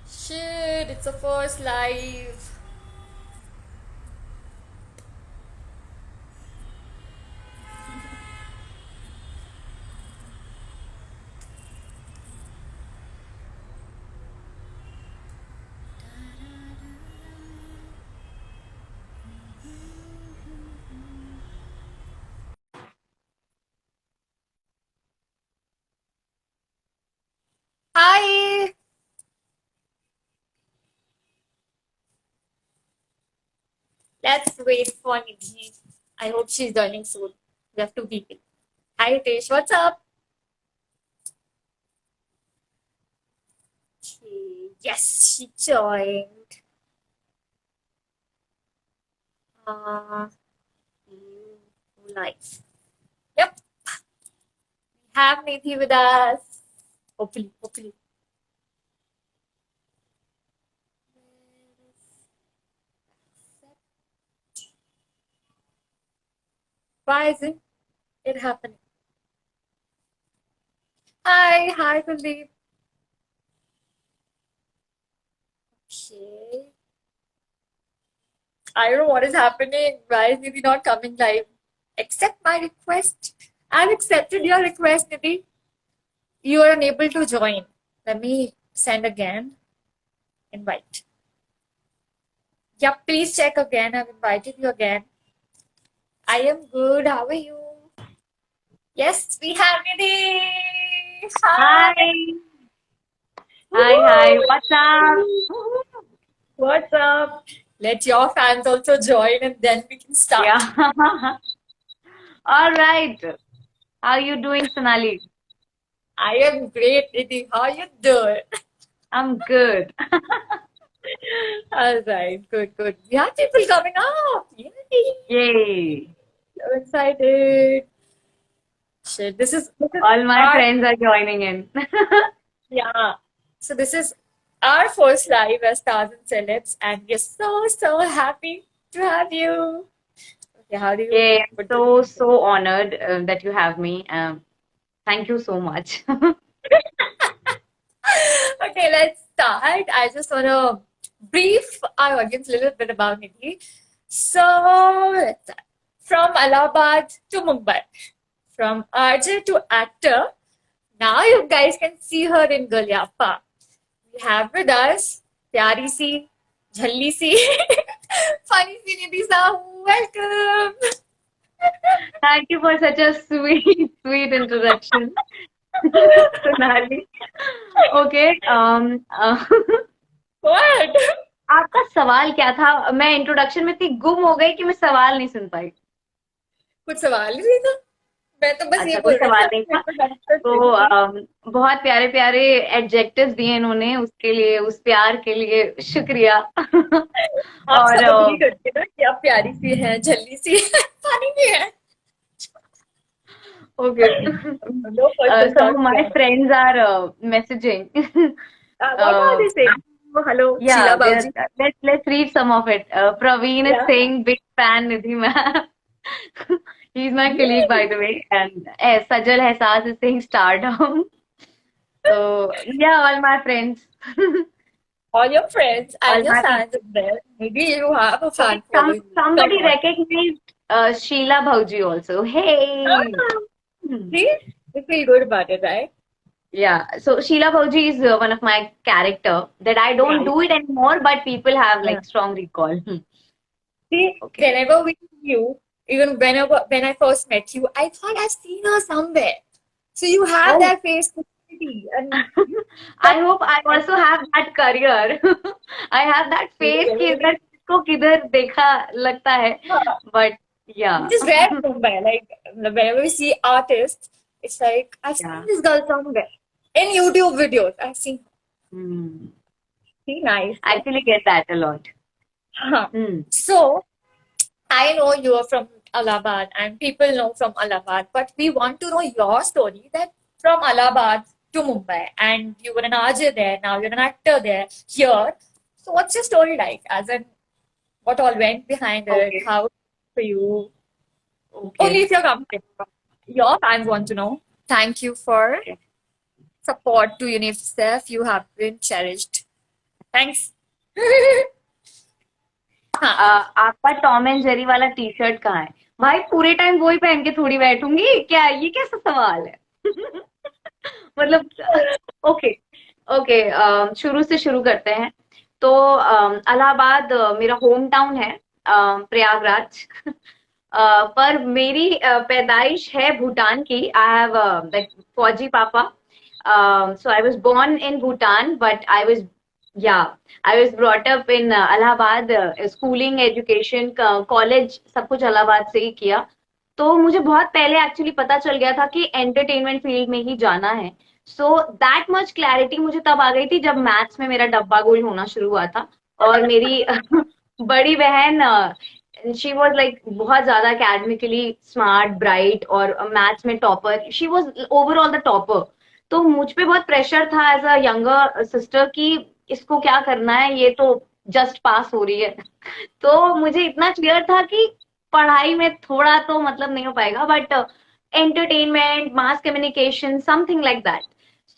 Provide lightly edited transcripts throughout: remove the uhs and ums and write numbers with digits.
Shit, it's a first live. Hi! Let's wait for Nidhi. I hope she's joining soon. We have two people. Hi, Hitesh. What's up? Yes, she joined. Uh, live. Yep, we have Nidhi with us. Hopefully. Why isn't it happening? Hi, Kuldeep. Okay. I don't know what is happening. Why is Nidhi not coming live? Accept my request. I've accepted your request, Nidhi. You are unable to join. Let me send again. Invite. Yep, please check again. I've invited you again. I am good. How are you? Yes, we have Nidhi. Hi. Hi, hi. Woohoo. What's up? What's up? Let your fans also join and then we can start. Yeah. All right. How you doing, Sonali? I am great, Nidhi. How you doing? I'm good. All right, good. We have people coming up. Yay! Yay. So excited. Shit, this is All my our friends are joining in. yeah. So this is our first live as Stars and Celebs, and we're so happy to have you. Okay, how do you Yay. I'm put this? so honored that you have me. Thank you so much. Okay, let's start. I just want to brief our audience a little bit about Nidhi. So, let's start. From Allahabad to Mumbai, from RJ to actor, now you guys can see her in Galyappa. We have with us Pyari Si, Jhalli Si, Funny Si Nidhi Sahu. Welcome. Thank you for such a sweet introduction, Sonali. Okay. What? आपका सवाल क्या था? मैं introduction में इतनी गुम हो गई कि मैं सवाल नहीं सुन पाई. कुछ सवाल ही नहीं था. मैं तो बस ये अच्छा, कोई बोल रही थी सवाल आप नहीं मेरे था. को डांसर तो देखी. बहुत प्यारे प्यारे एडजेक्टिव्स दिए इन्होंने, उसके लिए, उस प्यार के लिए शुक्रिया. आप और सब अग्री करते हैं ना कि आप प्यारी सी हैं, झल्ली सी है, पानी भी है. Okay. No person Some of talks my here. friends are messaging. What are they saying? Oh, hello, Yeah, Sheila Bauji. let's read some of it. Praveen is Yeah. saying big fan Nidhi ma'am. He's my colleague, by Yay. the way. And Sajal Hesas is saying stardom. So yeah, all my friends. All your friends All and your my fans people. as well. Maybe you have a Okay, fan following. Come somebody on. recognized Sheila Bhauji also. Hey. Ah, Hmm. see? You feel good about it, right? Yeah, so Sheila Bhauji is one of my character that I don't Yeah. do it anymore, but people have Yeah. like strong recall. See, Okay. whenever we see you, even when I first met you, I thought I've seen her somewhere. So you have Oh, that face personality and you I hope I also have that career. I have that face कि इधर किसको किधर देखा लगता है. But yeah. which is rare in Mumbai. Like whenever we see artists, it's like I've seen Yeah. this girl somewhere in YouTube videos. I've seen. Hmm. See, nice. I actually get that a lot. Huh. Hmm. So I know you are from Allahabad, and people know from Allahabad, but we want to know your story. That from Allahabad to Mumbai, and you were an RJ there. Now you're an actor there. Here. So what's your story like? As in, what all went behind it? Okay. How for you? Only Okay. if you're comfortable. Your fans want to know. Thank you for Okay. support to UNICEF. You have been cherished. Thanks. हाँ, आपका Tom and Jerry वाला T shirt कहाँ है भाई? पूरे time वही पहन के थोड़ी बैठूंगी क्या? ये कैसा सवाल है? मतलब ओके ओके, शुरू से शुरू करते हैं। तो इलाहाबाद मेरा होम टाउन है, प्रयागराज। पर मेरी पैदाइश है भूटान की। आई हैव लाइक फौजी पापा, so I was born in Bhutan, but I was brought up in Allahabad, schooling, education, college सब कुछ इलाहाबाद से ही किया। तो मुझे बहुत पहले एक्चुअली पता चल गया था कि एंटरटेनमेंट फील्ड में ही जाना है। सो दैट मच क्लैरिटी मुझे तब आ गई थी जब मैथ्स में मेरा डब्बा गोल होना शुरू हुआ था। और मेरी बड़ी बहन, शी वॉज लाइक बहुत ज्यादा अकेडमिकली स्मार्ट, ब्राइट और मैथ्स में topper. She was overall the topper. तो मुझ पे बहुत प्रेशर था एज अ यंगर सिस्टर कि इसको क्या करना है, ये तो जस्ट पास हो रही है। तो मुझे इतना क्लियर था कि पढ़ाई में थोड़ा तो मतलब नहीं हो पाएगा, but entertainment, mass communication, something like that.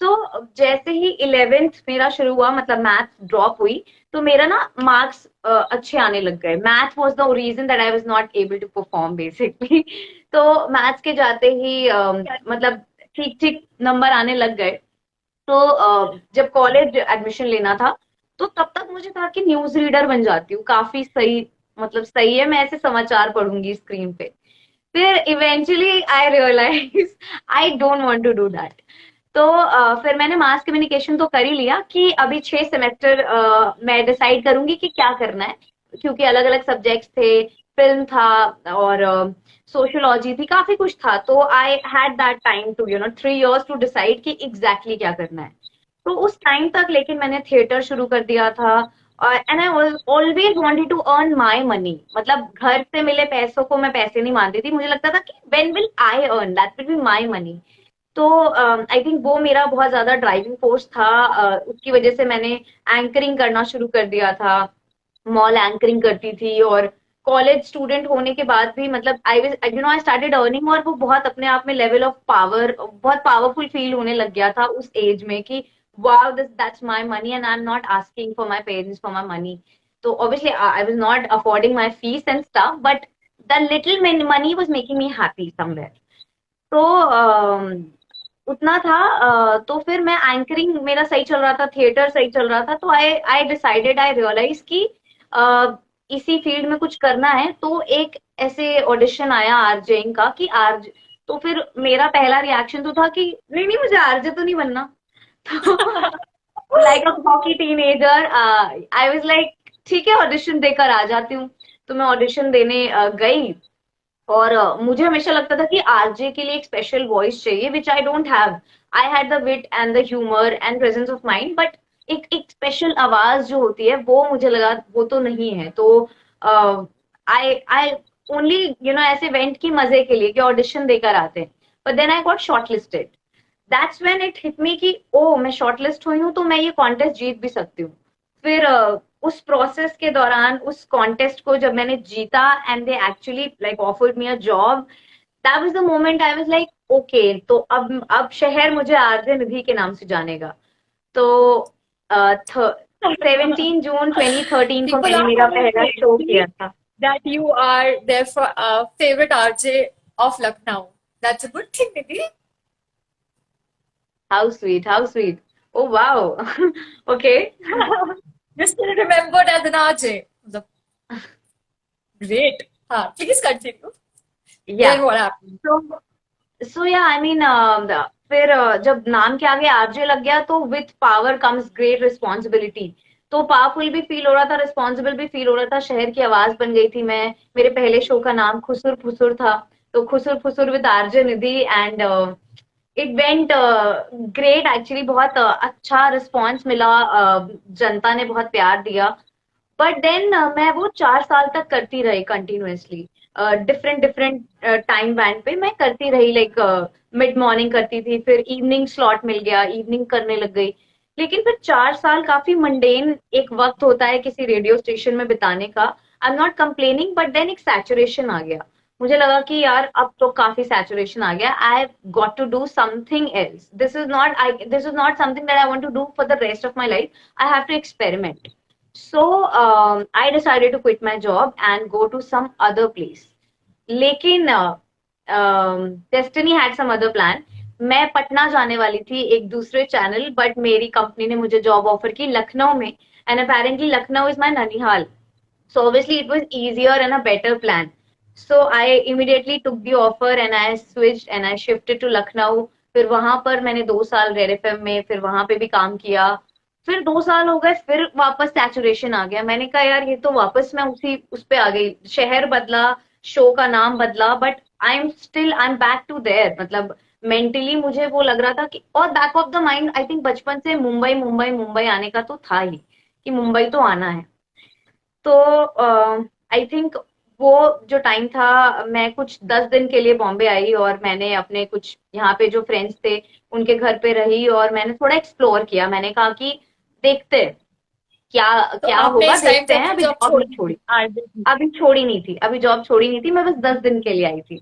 So जैसे ही 11th मेरा शुरू हुआ, मतलब मैथ्स ड्रॉप हुई, तो मेरा ना मार्क्स अच्छे आने लग गए। Math was the reason that I was not able to perform basically. तो मैथ्स के जाते ही मतलब ठीक ठीक नंबर आने लग गए। तो जब कॉलेज एडमिशन लेना था, तो तब तक मुझे था कि न्यूज रीडर बन जाती हूँ, काफी सही, मतलब सही है, मैं ऐसे समाचार पढ़ूंगी स्क्रीन पे। फिर eventually I realise I don't want to do that. तो फिर मैंने मास कम्युनिकेशन तो कर ही लिया कि अभी 6 सेमेस्टर मैं डिसाइड करूंगी कि क्या करना है, क्योंकि अलग अलग सब्जेक्ट्स थे, फिल्म था और सोशियोलॉजी थी, काफी कुछ था। तो I had that time to 3 years to decide कि एग्जैक्टली क्या करना है। तो उस टाइम तक लेकिन मैंने थिएटर शुरू कर दिया था। And I always wanted to earn my money. मतलब घर से मिले पैसों को मैं पैसे नहीं मानती थी, मुझे लगता था कि when will I earn, that will be my money. तो आई थिंक वो मेरा बहुत ज्यादा ड्राइविंग फोर्स था। उसकी वजह से मैंने एंकरिंग करना शुरू कर दिया था, मॉल एंकरिंग करती थी। और कॉलेज स्टूडेंट होने के बाद भी मतलब आई स्टार्टेड अर्निंग, और वो बहुत अपने आप में लेवल ऑफ पावर, बहुत पावरफुल फील होने लग गया था उस एज में कि wow, that's my money and I'm not asking for my parents for my money. So obviously I was not affording my fees and stuff, but the little money was making me happy somewhere. तो उतना था। तो फिर मैं anchoring मेरा सही चल रहा था, थिएटर सही चल रहा था। तो आई डिसाइडेड, आई रियलाइज कि इसी फील्ड में कुछ करना है। तो एक ऐसे ऑडिशन आया आरजे का कि आरजे। तो फिर मेरा पहला रिएक्शन तो था कि नहीं नहीं, मुझे आरजे तो नहीं बनना। तो like a cocky teenager I was like ठीक है, ऑडिशन देकर आ जाती हूँ। तो मैं ऑडिशन देने गई। और मुझे हमेशा लगता था कि आरजे के लिए एक स्पेशल वॉइस चाहिए, which I don't have. I had the wit and the humour and presence of mind, but एक स्पेशल आवाज जो होती है वो मुझे लगा वो तो नहीं है। तो आई ओनली ऐसे वेंट की मजे के लिए कि ऑडिशन देकर आते हैं। But then I got shortlisted. That's when it hit me कि ओ मैं शॉर्ट लिस्ट हुई हूँ तो मैं ये कॉन्टेस्ट जीत भी सकती हूँ। फिर उस प्रोसेस के दौरान उस कॉन्टेस्ट को जब मैंने जीता and they actually like offered me a job, that was the moment I was like okay, तो अब शहर मुझे आरजे निधि के नाम से जानेगा। तो 17 जून 2013 को people मैंने are मेरा पहला commenting शो किया था। that you are their favorite RJ of Lucknow. That's a good thing, Nidhi. How sweet, how sweet. Oh wow. Okay. You're still remembered as an RJ. मतलब, great. हाँ, please continue. या Then what happened? सो या I mean फिर जब नाम के आगे RJ लग गया तो with power comes great responsibility. तो पावरफुल भी फील हो रहा था, रिस्पॉन्सिबल भी फील हो रहा था, शहर की आवाज बन गई थी मैं। मेरे पहले शो का नाम खुसुर फुसुर था। तो खुसुर फुसुर with RJ Nidhi, and it went great actually. बहुत अच्छा रिस्पॉन्स मिला, जनता ने बहुत प्यार दिया। बट देन मैं वो 4 साल तक करती रही continuously, different different time band पे मैं करती रही। लाइक मिड मॉर्निंग करती थी, फिर इवनिंग स्लॉट मिल गया, इवनिंग करने लग गई। लेकिन फिर 4 साल काफी मंडेन एक वक्त होता है किसी रेडियो स्टेशन में बिताने का। I am not complaining, but then एक सैचुरेशन आ गया। मुझे लगा कि यार अब तो काफी सैचुरेशन आ गया, I got to do something else, this is not something that I want to do for the rest of my life, I have to experiment. So I decided to quit my job and go to some other place. लेकिन destiny had some other plan. मैं पटना जाने वाली थी एक दूसरे channel, but मेरी company ने मुझे जॉब ऑफर की लखनऊ में, and apparently Lucknow is my ननिहाल. So obviously it was easier and a better plan. So I immediately took the offer and I switched and I shifted to Lucknow. फिर वहां पर मैंने 2 साल रेड एफएम में, फिर वहां पे भी काम किया. फिर 2 साल हो गए, फिर वापस सैचुरेशन आ गया. मैंने कहा यार ये तो वापस मैं उसी उस पे आ गई. शहर बदला, शो का नाम बदला, but I am back to there. मतलब मेंटली मुझे वो लग रहा था कि, और back of the mind I think बचपन से मुंबई मुंबई मुंबई आने का तो था ही, कि मुंबई तो आना है. तो आई थिंक वो जो टाइम था, मैं कुछ 10 दिन के लिए बॉम्बे आई और मैंने अपने कुछ यहाँ पे जो फ्रेंड्स थे उनके घर पे रही और मैंने थोड़ा एक्सप्लोर किया. मैंने कहा कि देखते हैं क्या तो क्या आपने होगा, इस टाइम देखते पे हैं. अपनी अभी जॉब जॉब नहीं छोड़ी छोड़ी, RJ? अभी छोड़ी नहीं थी, अभी जॉब छोड़ी नहीं थी, मैं बस 10 दिन के लिए आई थी.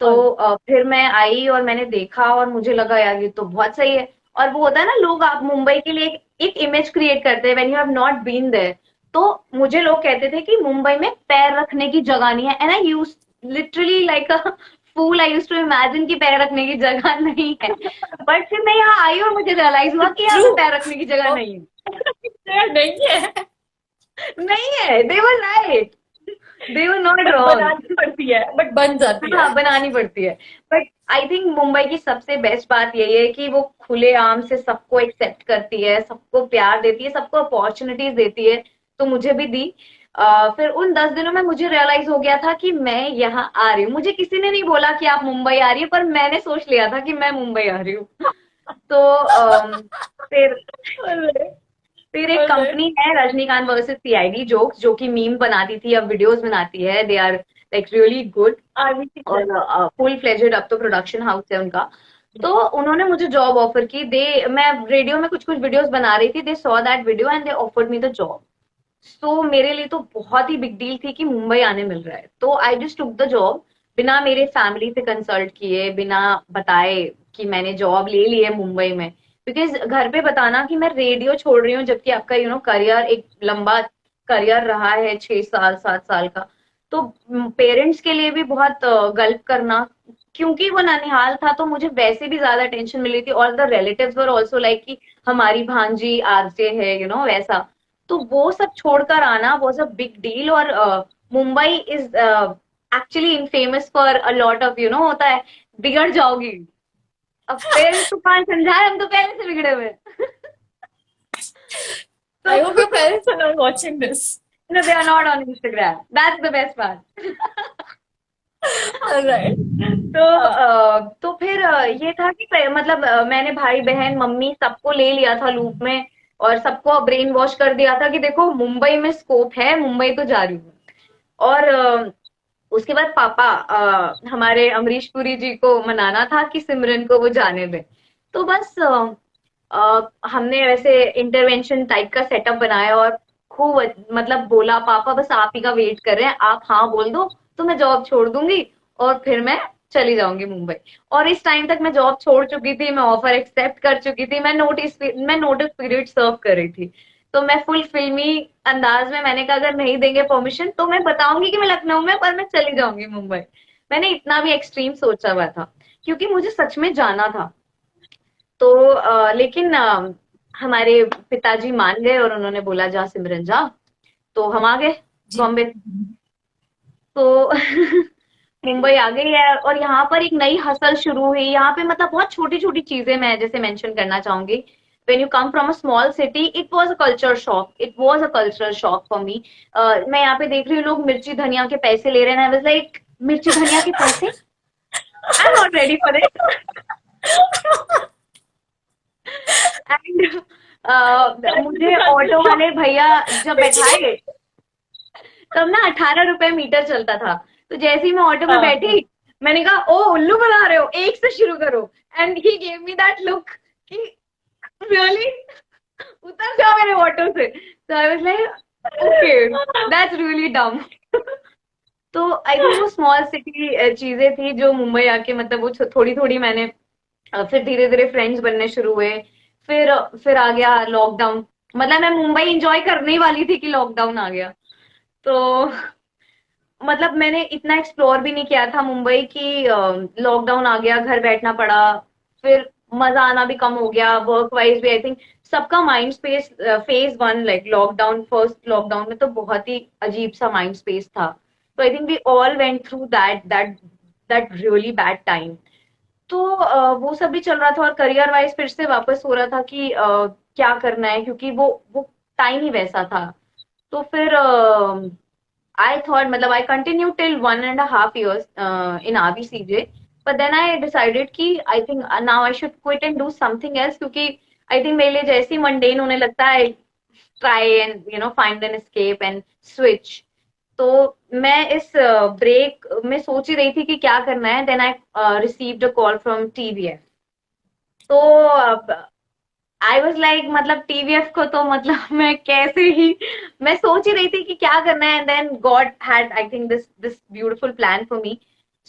तो और फिर मैं आई और मैंने देखा और मुझे लगा यार ये तो बहुत सही है. और वो होता है ना, लोग आप मुंबई के लिए एक इमेज क्रिएट करते हैं when you have not been there. तो मुझे लोग कहते थे कि मुंबई में पैर रखने की जगह नहीं है, and I use literally like a fool, I use to imagine कि पैर रखने की जगह नहीं है. बट फिर मैं यहाँ आई और मुझे रियलाइज हुआ कि यहाँ ट्रू, पे पैर रखने की जगह नहीं है. नहीं है, नहीं है. They were right, they were not but wrong. बनानी पड़ती है, बट बन जाती है. हाँ, बनानी पड़ती है. बट आई थिंक मुंबई की सबसे बेस्ट बात यही है कि वो खुले आम से सबको एक्सेप्ट करती है, सबको प्यार देती है, सबको अपॉर्चुनिटीज देती है. तो मुझे भी दी. फिर उन 10 दिनों में मुझे रियलाइज हो गया था कि मैं यहाँ आ रही हूँ. मुझे किसी ने नहीं बोला कि आप मुंबई आ रही हो, पर मैंने सोच लिया था कि मैं मुंबई आ रही हूँ. तो फिर Alright, फिर एक alright. कंपनी है रजनीकांत वर्सेस सीआईडी जोक्स, जो कि मीम बनाती थी, अब वीडियोस बनाती है. They are like really good. RBC और फुल फ्लेजेड अब तो प्रोडक्शन हाउस है उनका. तो उन्होंने मुझे जॉब ऑफर की. दे मैं रेडियो में कुछ कुछ वीडियोस बना रही थी. They saw that video and they offered me the job. So मेरे लिए तो बहुत ही बिग डील थी कि मुंबई आने मिल रहा है. तो I just took the job, बिना मेरे फैमिली से कंसल्ट किए, बिना बताए कि मैंने जॉब ले ली है मुंबई में. बिकॉज घर पे बताना कि मैं रेडियो छोड़ रही हूँ, जबकि आपका करियर एक लंबा करियर रहा है, 6 साल 7 साल का. तो पेरेंट्स के लिए भी बहुत गल्प करना, क्योंकि वो ननिहाल था तो मुझे वैसे भी ज्यादा टेंशन मिल रही थी. और the relatives were also like कि हमारी भांजी आरजे है, वैसा. तो वो सब छोड़कर आना वॉज अ बिग डील. और Mumbai is actually famous for a lot of होता है, बिगड़ जाओगी. अब पेरेंट्स को कहाँ समझाए, हम तो पहले से बिगड़े हुए हैं. I तो hope your parents are not watching this. no, they are not on Instagram. That's the best part. Alright. तो फिर ये था कि मतलब मैंने भाई बहन मम्मी सबको ले लिया था लूप में, और सबको ब्रेन वॉश कर दिया था कि देखो मुंबई में स्कोप है, मुंबई तो जा रही हूँ. और उसके बाद पापा हमारे अमरीश पुरी जी को मनाना था कि सिमरन को वो जाने दे. तो बस हमने वैसे इंटरवेंशन टाइप का सेटअप बनाया और खूब मतलब बोला, पापा बस आप ही का वेट कर रहे हैं, आप हाँ बोल दो तो मैं जॉब छोड़ दूंगी और फिर मैं चली जाऊंगी मुंबई. और इस टाइम तक मैं जॉब छोड़ चुकी थी, मैं ऑफर एक्सेप्ट कर चुकी थी, मैं नोटिस पीरियड सर्व कर रही थी. तो मैं फुल फिल्मी अंदाज में मैंने कहा अगर नहीं देंगे परमिशन तो मैं बताऊंगी कि मैं लखनऊ में, पर मैं चली जाऊंगी मुंबई. मैंने इतना भी एक्सट्रीम सोचा हुआ था, क्योंकि मुझे सच में जाना था. तो लेकिन हमारे पिताजी मान गए और उन्होंने बोला जा सिमरन जा. तो हम आ गए जी. बॉम्बे. तो मुंबई आ गई है और यहाँ पर एक नई हसल शुरू हुई. यहाँ पे मतलब बहुत छोटी छोटी चीजें मैं जैसे मेंशन करना चाहूंगी. When you come from a small city, it was a culture shock. It was a cultural shock for me. मैं यहाँ पे देख रही हूँ लोग मिर्ची धनिया के पैसे ले रहे हैं. I was like, मिर्ची धनिया के पैसे? I'm not ready for it. And मुझे ऑटो वाले भैया जब बैठाए, तब ना 18 रुपए मीटर चलता था. तो जैसे ही मैं ऑटो में हाँ. बैठी, मैंने कहा ओ उल्लू बना रहे हो, एक से शुरू करो. And he gave me that look कि रियली उतर जाओ मेरे ऑटो से. तो आई was like okay that's really डम. तो आई थिंक वो स्मॉल सिटी चीजें थी जो मुंबई आके मतलब वो थोड़ी थोड़ी मैंने फिर धीरे धीरे फ्रेंड्स बनने शुरू हुए। फिर आ गया लॉकडाउन। मतलब मैं मुंबई एंजॉय करने ही वाली थी कि लॉकडाउन आ गया। तो मतलब मैंने इतना एक्सप्लोर भी नहीं किया था मुंबई की, लॉकडाउन आ गया, घर बैठना पड़ा। फिर मजा आना भी कम हो गया वर्क वाइज भी। आई थिंक सबका mind space phase one like lockdown, first lockdown में तो बहुत ही अजीब सा माइंड स्पेस था। तो I think we all went through that really bad time. तो वो सब भी चल रहा था और करियर वाइज फिर से वापस हो रहा था कि क्या करना है, क्योंकि वो टाइम ही वैसा था। तो फिर I thought, matlab, I continued till 1.5 years in RBCJ, but then I decided कि I think now I should quit and do something else, क्योंकि I think मेरे लिए जैसे ही mundane होने लगता है, try and find an escape and switch. तो मैं इस ब्रेक में सोच ही रही थी कि क्या करना है, then I received a call from TVF. तो आई वॉज लाइक मतलब टीवीएफ को तो मतलब मैं कैसे ही, मैं सोच ही रही थी कि क्या करना है, and then God had I think this beautiful plan for me.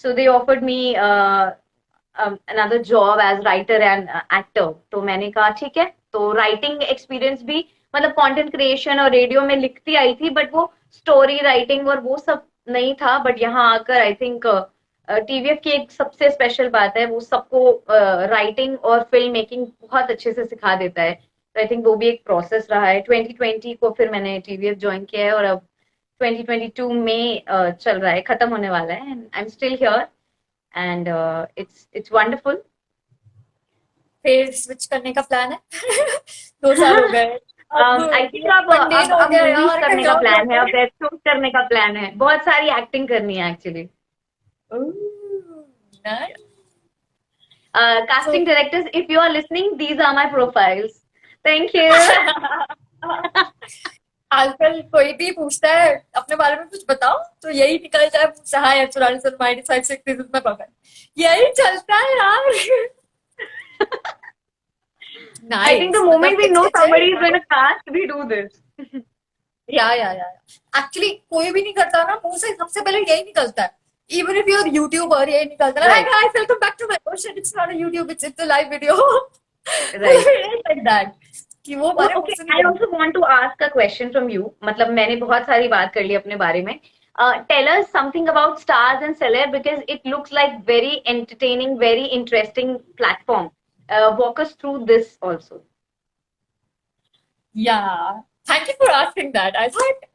So they offered me another job as writer and actor. तो मैंने कहा ठीक है। तो राइटिंग एक्सपीरियंस भी मतलब कंटेंट क्रिएशन और रेडियो में लिखती आई थी, बट वो स्टोरी राइटिंग और वो सब नहीं था। बट यहाँ आकर आई थिंक टीवीएफ की एक सबसे स्पेशल बात है, वो सबको राइटिंग और फिल्म मेकिंग बहुत अच्छे से सिखा देता है। तो आई थिंक वो भी एक प्रोसेस रहा है। 2020 को फिर मैंने टीवीएफ ज्वाइन किया है और अब 2022 में चल रहा है, खत्म होने वाला है, and I am still here and it's wonderful. फिर स्विच करने का प्लान है। 2 साल हो गए अब। आई थिंक अब मंडेन अब हो अब गया मूवीज यार, करने कहीं का और प्लान है, जाते अब वेब शोज करने का प्लान है, बहुत सारी एक्टिंग करनी है एक्चुअली। हैं। Casting directors, if you are listening, these are my profiles. Thank you. आजकल कोई भी पूछता है अपने बारे में कुछ बताओ तो यही निकलता है मुंह से, हाय चुराली माइडी 5 6 में पकड़, यही चलता है यार। I think the nice, moment मतलब we know it's somebody very is going to cast, we do this. या एक्चुअली कोई भी नहीं करता ना, मुंह से सबसे पहले यही निकलता है। इवन इफ यूर यूट्यूबर, यही निकलता है, Right, hi guys welcome back to my question, it's not a YouTube, it's a live video. right. Like that कि वो Oh, हमारे मुंह okay, से I निकलता also want to ask a question from you. मतलब मैंने बहुत सारी बात कर ली अपने बारे में. Tell us something about stars and celeb, because it looks like very entertaining, very interesting platform. Walk us through this also. है। या thank you for asking that. I thought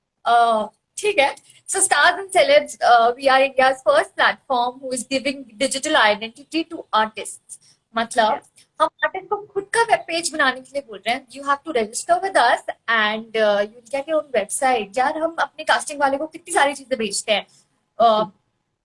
ठीक है। So Stars and Celebs, we are India's first platform who is giving digital identity to artists. मतलब Yeah. हम artist को खुद का web page बनाने के लिए बोल रहे हैं। You have to register with us and you get your own website. यार हम अपने कास्टिंग वाले को कितनी सारी चीजें भेजते हैं,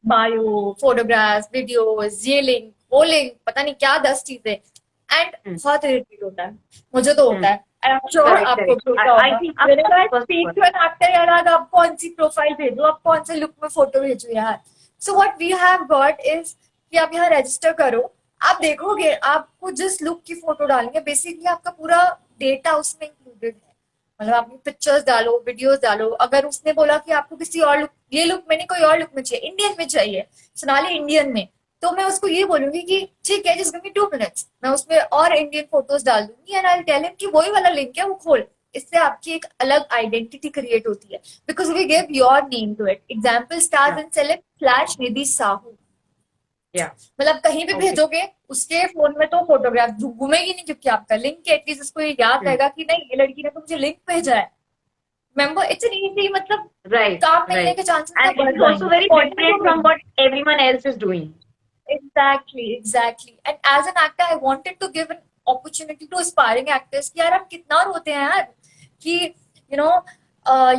बायो, फोटोग्राफ्स, वीडियोस, ये लिंक, वो लिंक, पता नहीं क्या 10 चीजें, एंड Hmm. बहुत इरिटेट होता है। मुझे तो Hmm. होता है। आई एम श्योर Correct, आपको correct. भी होता I होगा। think मैंने कहा first speak one. To an actor यार, आज आप कौन सी प्रोफाइल भेजो, आप कौन से लुक में फोटो भेजो यार। So what we have got is कि आप यहाँ रजिस्टर करो। आप देखोगे आपको जिस लुक की फोटो डालेंगे बेसिकली आपका पूरा डेटा उसमें इंक्लूडेड है। मतलब आपने पिक्चर्स डालो, वीडियोस डालो, अगर उसने बोला कि आपको किसी और लुक, ये लुक में नहीं कोई और लुक में चाहिए, इंडियन में चाहिए, सोनाली इंडियन में, तो मैं उसको ये बोलूंगी कि ठीक है जस्ट गिव मी 2 मिनट्स, मैं उसमें और इंडियन फोटोज डाल दूंगी एंड आई टेल हिम कि वही वाला लिंक है वो खोल। इससे आपकी एक अलग आइडेंटिटी क्रिएट होती है because we give your name to it. Example stars Yeah. And celeb slash Nidhi Sahu. Yeah. मतलब कहीं भी Okay. भेजोगे उसके फोन में तो फोटोग्राफ घूमेगी नहीं, क्योंकि आपका लिंक है, एटलीस्ट उसको ये याद Hmm. रहेगा कि नहीं ये लड़की ने तो मुझे लिंक भेजा है। रिमेंबर इट्स एन इजी, मतलब Right, काम मिलने right. के चांसेस And बढ़ it's also जाएंगे very according different to from मी। what everyone else is doing. Exactly. And as an actor, I wanted to give an opportunity to aspiring actors कि यार हम कितना रोते हैं यार कि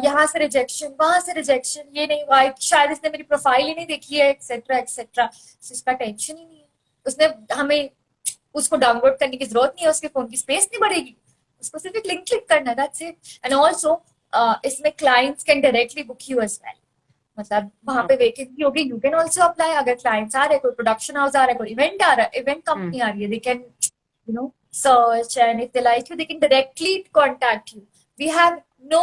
यहाँ से रिजेक्शन, वहां से रिजेक्शन, ये नहीं हुआ, शायद इसने मेरी प्रोफाइल ही नहीं देखी है, एक्सेट्रा एक्सेट्रा। इसका टेंशन ही नहीं है। उसने हमें उसको डाउनलोड करने की जरूरत नहीं है, उसके फोन की स्पेस नहीं बढ़ेगी, उसको सिर्फ एक लिंक क्लिक करना है, दैट्स इट। एंड ऑल्सो इसमें clients can directly book you as well. मतलब वहां पे वैकेंसी होगी, यू कैन ऑल्सो अप्लाई। अगर क्लाइंट्स आ रहे, कोई प्रोडक्शन हाउस आ रहा है, कोई इवेंट आ रहा है, इवेंट कंपनी आ रही है, they can search, and if they like you they can directly contact you. We have no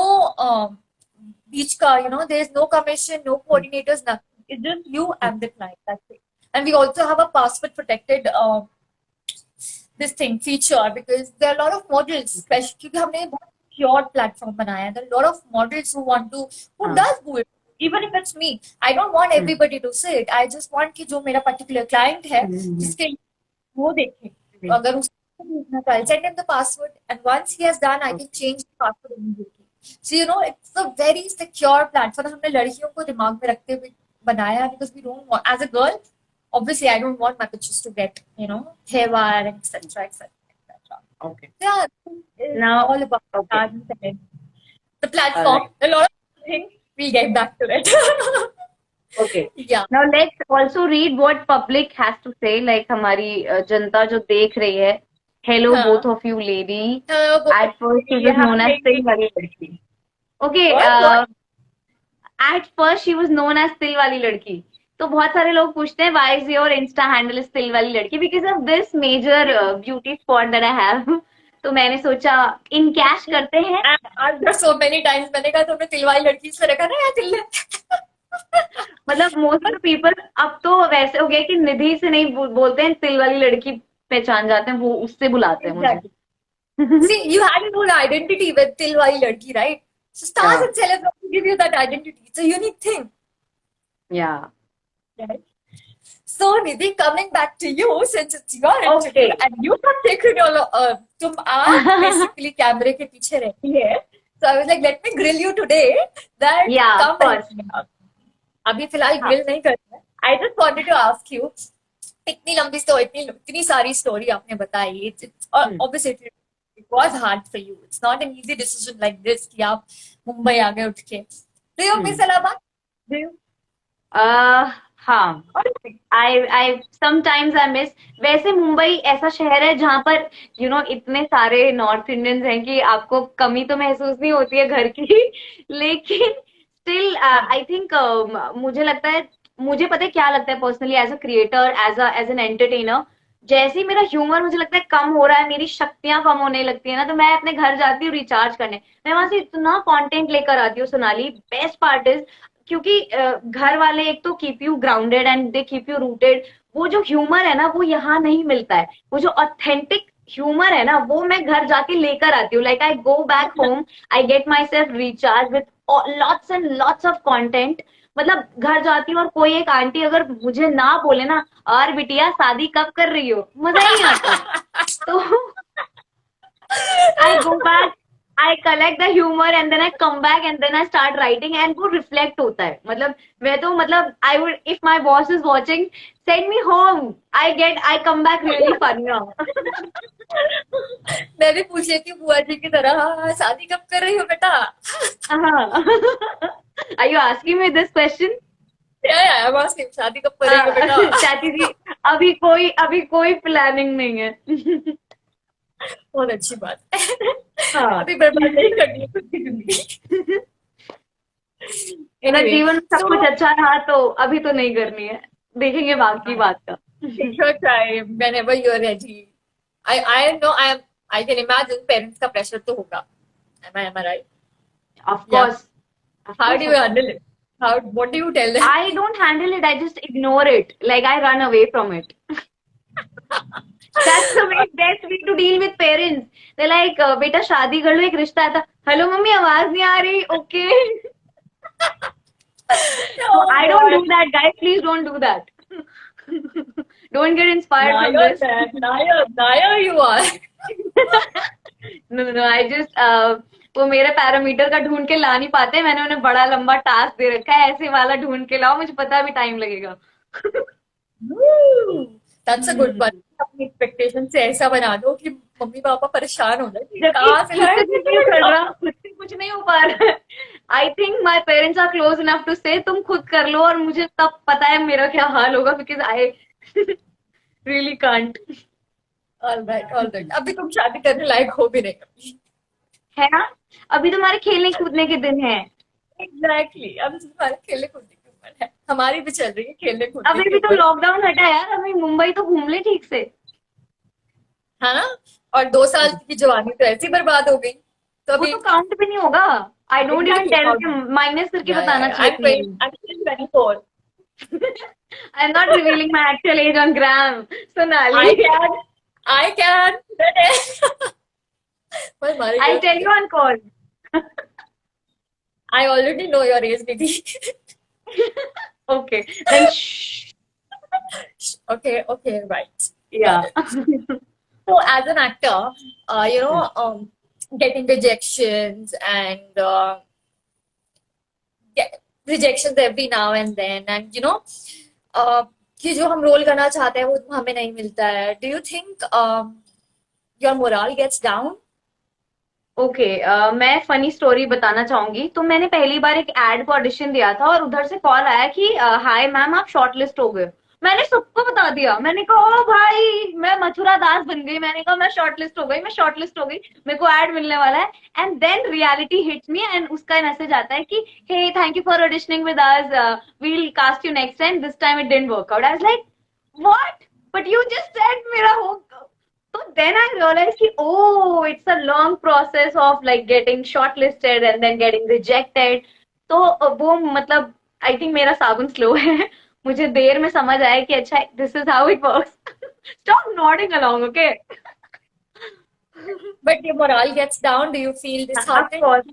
beach car, there is no commission, no coordinators, nothing. It's just you and the client. That's it. And we also have a password protected this thing feature because there are a lot of models, especially क्योंकि हमने बहुत secure platform बनाया है. There are a lot of models who want to who हाँ. does do it. Even if it's me, I don't want everybody to see it. I just want कि जो मेरा particular client है जिसके वो देखे. तो अगर उसको देखना तो I'll send him the password and once he has done, I can change the password immediately. So you know, it's a very secure platform. हमने लड़कियों को दिमाग में रखते हुए बनाया because we don't want, as a girl, obviously I don't want my pictures to get, you know, haywire and etc. etc. etc. Okay. Yeah, it's Now, all about okay. the platform. A lot of things. We'll get back to it. Okay. Yeah. Now let's also read what public has to say. Like हमारी जनता जो देख रही है. Hello, हाँ. both of you, lady. both At first, she was yeah, known as lady. Til wali ladki. Okay. What? At first, she was known as Til wali ladki. तो बहुत सारे लोग पूछते हैं why is your Insta handle is Til wali ladki? Because of this major beauty spot that I have. तो मैंने सोचा in cash करते हैं. And so many times मैंने कहा तुमने तिल वाली लड़की से रखा ना या तिल ने? मतलब मोस्ट ऑफ पीपल अब तो वैसे हो गया कि निधि से नहीं बोलते हैं, तिल वाली लड़की पहचान जाते हैं, वो उससे बुलाते हैं मुझे. See, you had your own identity with til wali ladki, right? So stars and celebrities give you that identity. It's a unique thing. Yeah. Right? So Nidhi, coming back to you, since it's your interview Okay. and you have taken your तुम आज basically कैमरे के पीछे रहती है. So I was like, let me grill you today. That Yeah, come of course. and अभी फिलहाल grill नहीं करना है. I just wanted to ask you, इतनी लंबी स्टोरी, इतनी सारी स्टोरी आपने बताई. It's obviously it was hard for you. It's not an easy decision like this कि आप मुंबई आ गए उठ के. Do you miss Allahabad? Do you? हाँ. I sometimes I miss. वैसे मुंबई ऐसा शहर है जहाँ पर you know इतने सारे नॉर्थ इंडियंस हैं कि आपको कमी तो महसूस नहीं होती है घर की. लेकिन still I think मुझे लगता है, मुझे पता है क्या लगता है personally as a creator, as an entertainer. जैसे ही मेरा ह्यूमर मुझे लगता है कम हो रहा है, मेरी शक्तियां कम होने लगती है ना, तो मैं अपने घर जाती हूँ रिचार्ज करने. मैं वहां से इतना कंटेंट लेकर आती हूँ सोनाली. बेस्ट पार्ट इज क्योंकि घर वाले एक तो keep you grounded and they keep you rooted. वो जो ह्यूमर है ना वो यहाँ नहीं मिलता है. वो जो ऑथेंटिक ह्यूमर है ना वो मैं घर जाके लेकर आती हूँ. Like I go back home, I get my self recharge with lots and lots of content. मतलब घर जाती हूँ और कोई एक आंटी अगर मुझे ना बोले ना, और बिटिया शादी कब कर रही हो, मजा ही नहीं आता. तो I go back, I collect the humor and then I come back and then I start writing and वो reflect होता है. मतलब मैं तो मतलब I would, if my boss is watching, send me home. I come back really funny now. मैं भी पूछ लेती हूँ बुआ जी की तरह, हाँ, शादी कब कर रही हो बेटा? Are you asking me this question? Yeah, I'm asking, शादी कब कर रही हो बेटा? चाची जी अभी कोई प्लानिंग नहीं है. बहुत अच्छी बात है. हाँ. अभी बर्बाद नहीं करनी है खुद की जिंदगी. मेरा जीवन सब कुछ अच्छा रहा तो अभी तो नहीं करनी है, देखेंगे बाकी बात का. Take your time whenever you're ready. I know I can imagine parents का pressure तो होगा. Am I right? Of course. How do you handle it? What do you tell them? I don't handle it. I just ignore it. Like I run away from it. That's the best way to deal with parents. They're like, बेटा शादी कर लो, एक रिश्ता आता. Hello mummy आवाज नहीं आ रही. Okay. So I don't do that, guys. Please don't do that. Don't get inspired from this. Naya, you are. No. I just वो मेरे पैरामीटर का ढूंढ के ला नहीं पाते. मैंने उन्हें बड़ा लंबा टास्क दे रखा है, ऐसे वाला ढूंढ के लाओ, मुझे पता भी टाइम लगेगा. That's a good one. अपनी एक्सपेक्टेशन से ऐसा बना दो कि मम्मी पापा परेशान हो जाए. कहाँ से लाए? खुद से कुछ नहीं हो पा रहा है. I think my parents are close enough to से तुम खुद कर लो, और मुझे तब पता है मेरा क्या हाल होगा, because I really can't. Alright. अभी तुम शादी करने लायक हो भी नहीं कभी, है ना. अभी तुम्हारे खेलने कूदने के दिन है. एग्जैक्टली. अब तुम्हारे खेलने कूदने की उम्र है, हमारी भी चल रही है खेलने कूदने. अभी भी तो लॉकडाउन हटा यार, अभी मुंबई तो घूम ले ठीक से, है ना. और 2 साल की जवानी तो ऐसी बर्बाद हो गई. तो वो अभी तो काउंट भी नहीं होगा. I don't even tell, minus करके बताना चाहिए. I'm 24. I'm not revealing my actual age on gram, Sonali. I can. Well, Mari, I'll tell you on call. I already know your age, Nidhi. Okay, then shh. Okay, okay, right. Yeah. Got it. So, as an actor, getting rejections and get rejections every now and then, and कि जो हम role करना चाहते हैं वो हमें नहीं मिलता है. Do you think your morale gets down? Okay मैं फनी स्टोरी बताना चाहूंगी। तो मैंने पहली बार एक एड को ऑडिशन दिया था और उधर से कॉल आया कि हाय मैम आप शॉर्टलिस्ट हो गए। मैंने सबको बता दिया, मैंने कहा ओ भाई मैं मथुरा दास बन गई, मैंने कहा मैं शॉर्टलिस्ट हो गई, मैं शॉर्टलिस्ट हो गई, मेरे को एड मिलने वाला है। And then reality hits me and उसका मैसेज आता है कि hey thank you for auditioning with us, we will cast you next time, this time it didn't work out. I was like what, but you just said मेरा हो। So then I realized कि oh it's a long process of like getting shortlisted and then getting rejected. तो वो मतलब I think मेरा साबुन slow है। मुझे देर में समझ आया कि अच्छा this is how it works. Stop nodding along, okay? But your morale gets down. Do you feel Of disheartened? course,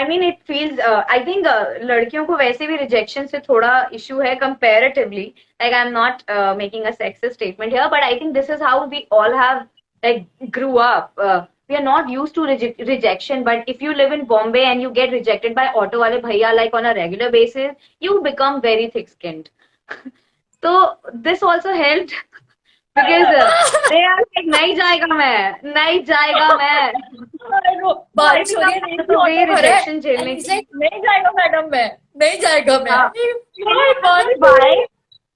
I mean it feels. I think लड़कियों को वैसे भी rejection से थोड़ा issue है comparatively. Like I'm not making a sexist statement here, but I think this is how we all have like grew up. We are not used to rejection, but if you live in Bombay and you get rejected by auto wale bhaiya like on a regular basis, you become very thick-skinned. So this also helped because they are like नहीं जाएगा मैं, नहीं जाएगा मैं। बारिश हो रही है, नहीं तो ऑटो वे भरा है। रिजेक्शन झेलने And he's की। like, नहीं जाएगा मैडम मैं, नहीं जाएगा मैं. हाँ। Why, बारिश Why?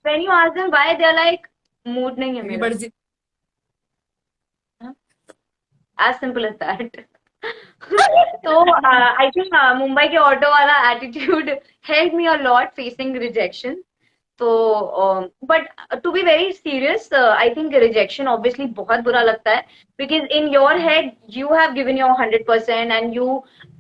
When you ask them why, they're like mood नहीं है मेरी मेरा। मर्जी. As simple as that. तो I think मुंबई के ऑटो वाला attitude helped me a lot facing rejection. तो but to be very serious I think rejection obviously बहुत बुरा लगता है because in your head you have given your 100% and you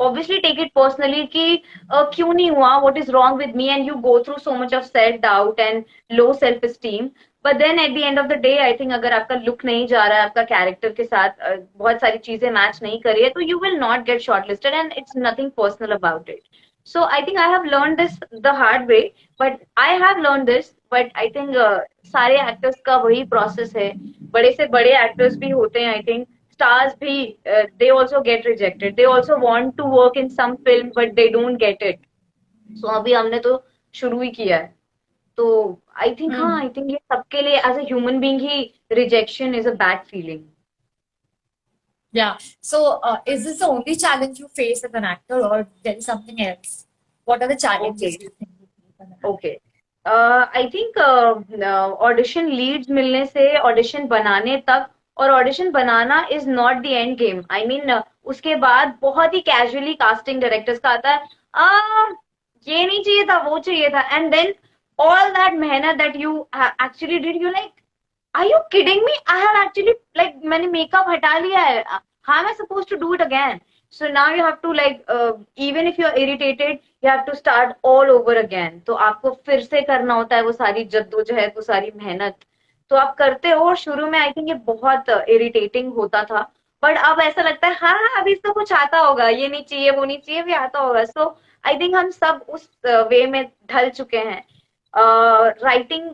obviously take it personally कि क्यों नहीं हुआ, what is wrong with me, and you go through so much of self doubt and low self esteem. But then at the end of the day I think अगर आपका look नहीं जा रहा है, आपका कैरेक्टर के साथ बहुत सारी चीजें मैच नहीं करी है, तो you will not gate short listed and it's nothing personal about it. So I think I have learned this the hard way, but I have learned this, but I think सारे actors का वही process है। बड़े से बड़े actors भी होते हैं, I think stars भी they also get rejected, they also want to work in some film but they don't get it। So अभी हमने तो शुरू ही किया है, तो I think हाँ I think ये सबके लिए as a human being he rejection is a bad feeling। Yeah. So, is this the only challenge you face as an actor, or there is something else? What are the challenges Okay. you think you face as an actor? Okay I think audition leads मिलने से audition बनाने तक, और audition बनाना is not the end game. I mean उसके बाद बहुत ही casually casting directors का आता है, ये नहीं चाहिए था, वो चाहिए था, एंड देन ऑल दैट मेहनत that you actually did, you like are you kidding me, I have actually like मैंने मेकअप हटा लिया है, how am I suppose to do it again. So now you have to like even if you're irritated, you have to start all over again। तो आपको फिर से करना होता है वो सारी जद्दोजहद, वो सारी मेहनत, तो आप करते हो। और शुरू में आई थिंक ये बहुत इरिटेटिंग होता था, बट अब ऐसा लगता है हाँ हाँ अभी इसको कुछ आता होगा, ये नहीं चाहिए वो नहीं चाहिए, भी आता होगा। सो आई थिंक हम सब उस वे में ढल चुके हैं। राइटिंग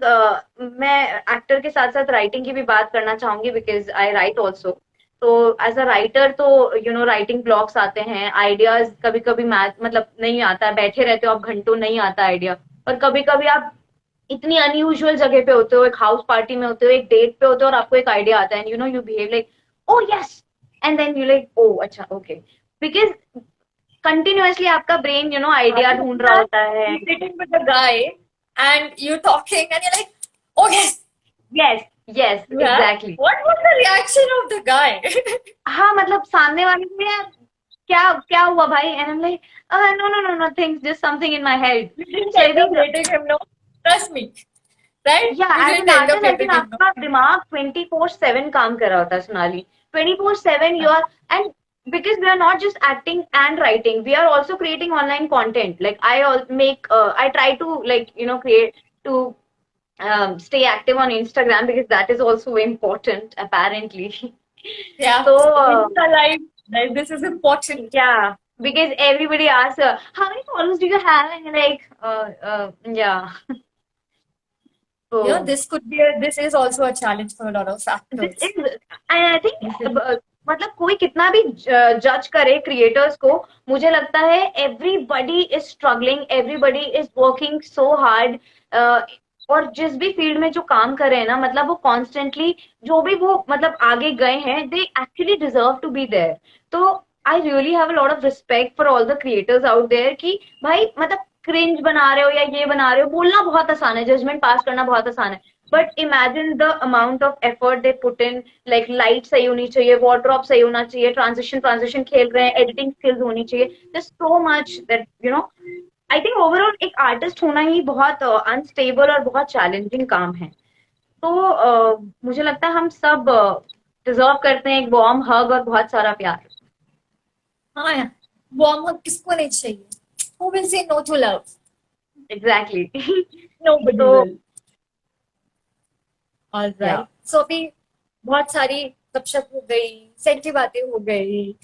मैं एक्टर के साथ साथ राइटिंग की भी बात करना चाहूंगी बिकॉज आई राइट ऑल्सो। तो एज अ राइटर तो यू नो राइटिंग ब्लॉक्स आते हैं, आइडियाज कभी कभी मैथ मतलब नहीं आता है, बैठे रहते हो आप घंटों, नहीं आता आइडिया। और कभी कभी आप इतनी अनयूजुअल जगह पे होते हो, एक हाउस पार्टी में होते हो, एक डेट पे होते हो, और आपको एक आइडिया आता है, you know you behave like oh yes, and then you like oh अच्छा ओके, बिकॉज कंटिन्यूअसली आपका ब्रेन यू नो आइडिया ढूंढ रहा होता है। Sitting with the guy and you're talking and you're like, oh yes, yes yes yeah. Exactly. What was the reaction of the guy? हाँ मतलब सामने वाले को यार क्या क्या हुआ भाई, and I am like no no no nothing, just something in my head. You didn't end up letting him know. Trust me. Right? या You as didn't an end up artist I letting think him know. आपका दिमाग 24/7 काम कर रहा होता है Sonali, 24/7 you are, and because we are not just acting and writing, we are also creating online content, like I all make I try to like you know create to stay active on Instagram because that is also important apparently. Yeah. So Insta live. Like, this is important. yeah, because everybody asks, how many followers do you have? And you're like, yeah. You know, So this is also a challenge for a lot of this actors. is, and I think This is- मतलब कोई कितना भी जज करे creators को, मुझे लगता है everybody is struggling, everybody is working so hard, और जिस भी फील्ड में जो काम कर रहे हैं ना, मतलब वो कॉन्स्टेंटली जो भी वो मतलब आगे गए हैं, they actually deserve to be there. तो I really have a lot of respect for all the creators out there कि भाई मतलब क्रिंज बना रहे हो या ये बना रहे हो, बोलना बहुत आसान है, जजमेंट पास करना बहुत आसान है, but imagine the amount of effort they put in. Like light सही होनी चाहिए, वार्डरोब सही होना चाहिए, ट्रांजिशन ट्रांजिशन खेल रहे हैं, एडिटिंग स्किल्स होनी चाहिए. there's so much that you know, I think overall एक आर्टिस्ट होना ही बहुत अनस्टेबल और बहुत चैलेंजिंग काम है. तो मुझे लगता है हम सब डिजर्व करते हैं एक वार्म हग और बहुत सारा प्यार. हाँ यार, वार्म अप किसको नहीं चाहिए? Who will say no to love? Exactly. Nobody तो will. All या right. So अभी बहुत सारी गपशप हो गई, सेंटी बातें हो गई.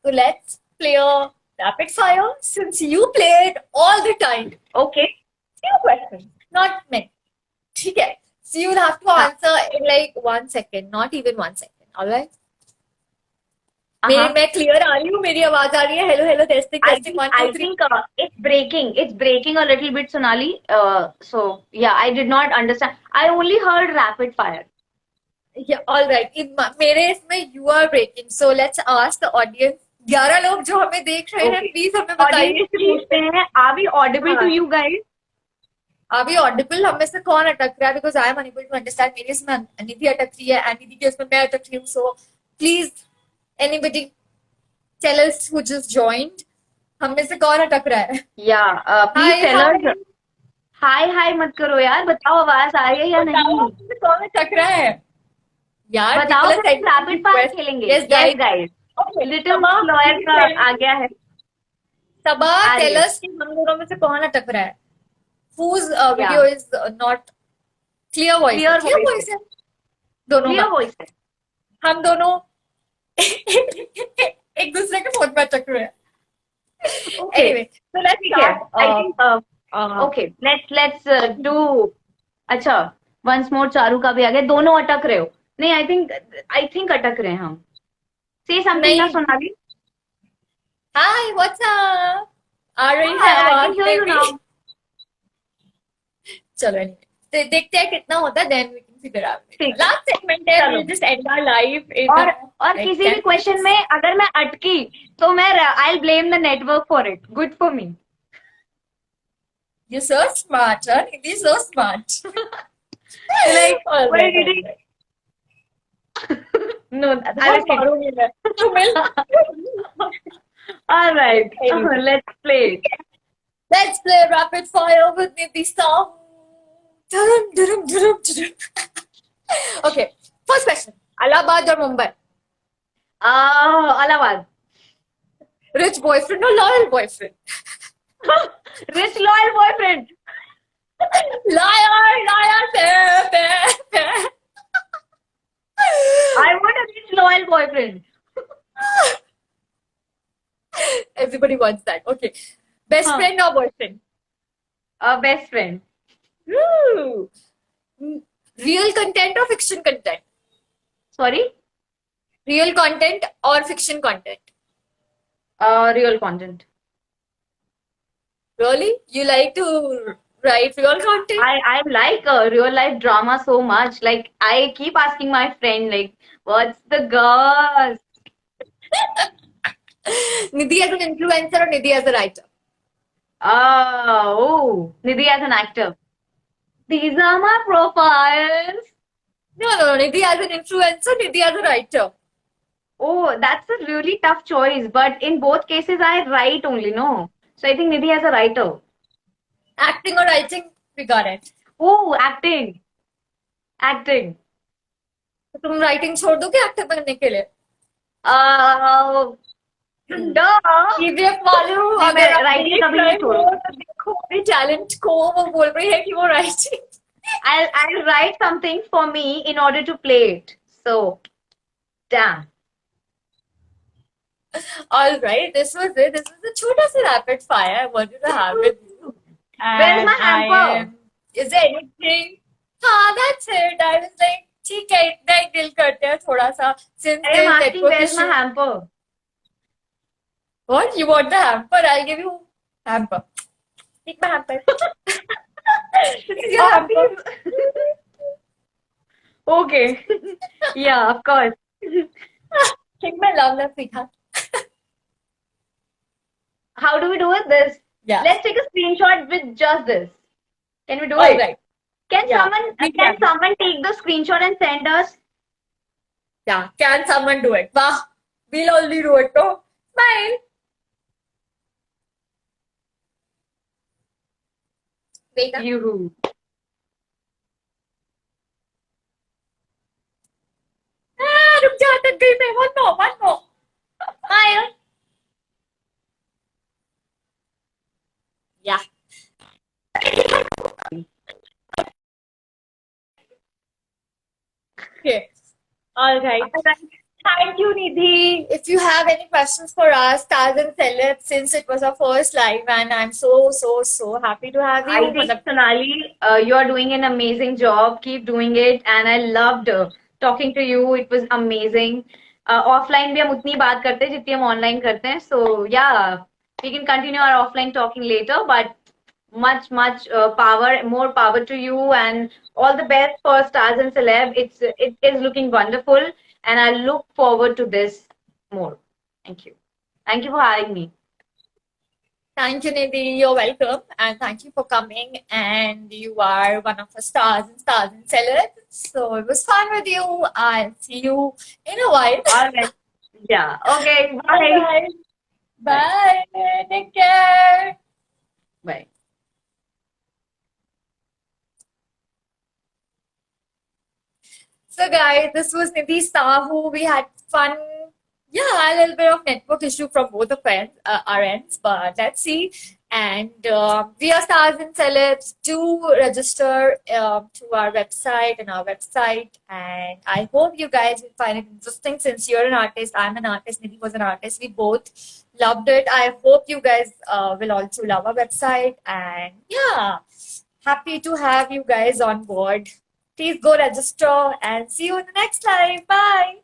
So let's play a rapid fire since you play it all the time. Okay. Few questions, not many. ठीक है. So you'll have to हाँ. answer in like 1 second, not even 1 second. All right? मैं clear आ रही हूँ? मेरी आवाज आ रही है? Hello hello, testing I testing, think 1 I 2 3. think it's breaking. It's breaking a little bit, Sonali. So yeah, I did not understand. I only heard rapid fire. Yeah, all right. मेरे इसमें you are breaking. So let's ask the audience. 11 लोग जो हमें देख रहे हैं, Okay. Please हमें audience बताइए से पूछते हैं, are we audible to हाँ, you guys? अभी ऑडिबल हम में से कौन अटक रहा है? Because I am unable to understand. मेरे इसमें निधि अटक रही है, निधि के उसमें मैं अटक रही हूँ. So please anybody tell us who just joined, हम में से कौन अटक रहा है? Yeah, please hi tell hi, us. हाय हाय मत करो यार, बताओ आवाज आ रही है या बताओ नहीं. हम में से कौन अटक रहा है यार? बताओ निकोलस फिर सेंड रैपिड फायर रिक्वेस्ट. खेलेंगे. Yes yes guys. Guys, okay, little Saba lawyer का आ गया है. सबा आ रही टेल है. अस कि हम दोनों में से कौन अटक रहा है? whose या video is not clear voice है? क्लियर क्लियर वॉइस है. वॉइस है दोनों क्लियर का. वॉइस है. हम दोनों एक दूसरे के फोन में अटक रहे हैं. ओके. Anyway, so let's ठीक है. start. I think okay, let's do. अच्छा, वंस मोर चारू का भी आ गया. दोनों अटक रहे हो? नहीं, आई थिंक अटक रहे हैं हम. से समथिंग ना नहीं. सोनाली. Hi, what's up? आ रही है हाय, आई कैन आवाज हियर यू मेरी? नाउ. चलो anyway. तो देखते हैं कितना होता है, then we can figure out. ठीक है, Last segment है, चलो. we'll just end our live in और like किसी भी 10 क्वेश्चन minutes. में अगर मैं अटकी तो मैं I blame the network for it. Good for me. You're so smart, huh? You're so smart. Like All what right, did all right. No, I बहुत विल किड. मारूंगी मैं तुम्हें. Alright, Anyway, let's play. let's play rapid fire with Nidhi song. Dum, dum, dum, dum. Okay, first question. Allahabad or Mumbai? Allahabad. Rich boyfriend or loyal boyfriend? Rich loyal boyfriend. Liar, liar, fair, fair, fair. I want a rich loyal boyfriend. Everybody wants that. Okay. Best हाँ. friend or boyfriend? Best friend. Ooh. Real content or fiction content? Sorry. Real content or fiction content? Real content. Really? You like to write real content? I like real life drama so much. Like I keep asking my friend, like, what's the goss? Nidhi as an influencer or Nidhi as a writer? Oh, Nidhi as an actor. These are my profiles. No, Nidhi as an influencer, Nidhi as a writer. Oh, that's a really tough choice. But in both cases, I write only, no. So I think Nidhi as a writer. Acting or writing, we got it. Oh, acting. Acting. तो तुम writing छोड़ दोगे actor बनने के लिए? Uh, PDF वालों नहीं, अगर मैं आप writing देख कभी नहीं रहे हो छोड़ूंगी। तो देखो अपने टैलेंट को, वो बोल रही है कि वो writing. I'll write something for me in order to play it. So, damn. All right, this was it. This was a छोटा सा rapid fire I wanted to have with you. Where's And my I hamper? am. Is there anything? हाँ, that's it. I was like, ठीक है, इतना ही दिल करते हैं थोड़ा सा. Since I am there's asking network where's my issue. hamper? What? You want the hamper? I'll give you hamper. Take my hamper. This is your Oh, hamper. please. Okay. Yeah, of course. Take my love sweetheart. How do we do it? This. Yeah. Let's take a screenshot with just this. Can we do All it? right. Can Yeah, someone we can can. someone take the screenshot and send us? Yeah. Can someone do it? Wow. We'll only do it. So, smile. Wait. You. रुक जा, अटक गई मैं. One more. One more. Smile. Yeah. Okay. All right. Thank you, Nidhi. If you have any questions for us, stars and celebs, since it was our first live, and I'm so happy to have you. I think Sonali, you are doing an amazing job. Keep doing it, and I loved talking to you. It was amazing. Offline भी हम उतनी बात करते हैं जितनी हम online करते हैं. So yeah, we can continue our offline talking later. But much more power to you, and all the best for stars and celeb. It is looking wonderful, and I look forward to this more. Thank you. Thank you for having me. Thank you, Nidhi. You're welcome. And thank you for coming. And you are one of the stars and celebs. So it was fun with you. I'll see you in a while. All right. Yeah. Okay. Bye. Bye. Bye. Take care. Bye. So, guys, this was Nidhi Sahu. We had fun. Yeah, a little bit of network issue from both of our ends, but let's see. And we are stars and celebs. Do register to our website and our website. And I hope you guys will find it interesting since you're an artist, I'm an artist, Nidhi was an artist. We both loved it. I hope you guys will also love our website. And yeah, happy to have you guys on board. Please go register and see you in the next live. Bye.